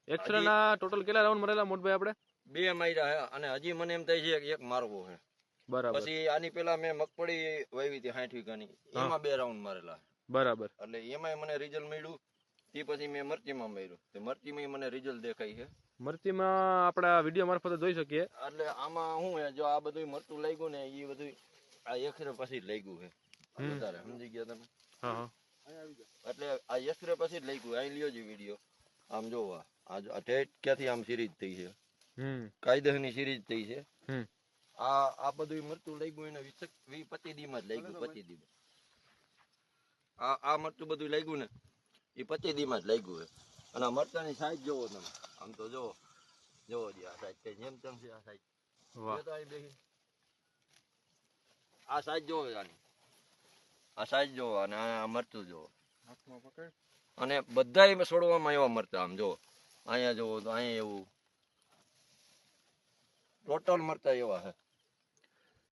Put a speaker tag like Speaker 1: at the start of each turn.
Speaker 1: X ray ના total કેટલા round મારેલા મોટભાઈ આપણે?
Speaker 2: 2 માર્યા હે અને હજી મને એમ થાય છે કે એક મારવો છે.
Speaker 1: બરાબર.
Speaker 2: પછી આની પેલા મેં મગફળી વાવી હતી 60 વીઘાની, એમાં 2 રાઉન્ડ મારેલા.
Speaker 1: બરાબર.
Speaker 2: એટલે એમાંય મને રિઝલ્ટ મળ્યું. તે પછી મેં મરચીમાં માર્યું, તો મરચીમાં મને રિઝલ્ટ દેખાય છે.
Speaker 1: મરચીમાં આપણા વિડીયો મારફતે જોઈ શકીએ.
Speaker 2: એટલે આમાં શું છે, જો આ બધું મરચું લાગ્યું ને એ બધું આ એક્સરે પછી જ લાગ્યું છે વધારે, સમજી ગયા તમે?
Speaker 1: હા.
Speaker 2: એટલે આ એક્સરે પછી જ લાગ્યું. અહીં લ્યો જ વિડીયો, આમ જોવા આ ટેટ ક્યાંથી આમ સિરીઝ થઈ છે, કાયદેસરની સિરીઝ થઈ છે. આ બધું મરચું લાગ્યું એને 20-25 દીમાં જ લાગ્યું. 25 દી આ મરચું બધું લાગ્યું ને એ 25 દીમાં જ લાગ્યું છે. અને આ મરચાની સાઈઝ જોવો તમે, આમ તો જોવો જ આ સાઈઝ કઈ જેમ તેમ છે. આ સાઈઝ આ સાઈઝ જોવો, આની આ સાઈઝ જોવો અને આ મરચું જોવો. અને બધા છોડવામાં એવા મરચા, આમ જોવો અહીંયા જોવો તો અહીંયા એવું ટોટલ મરચા એવા છે.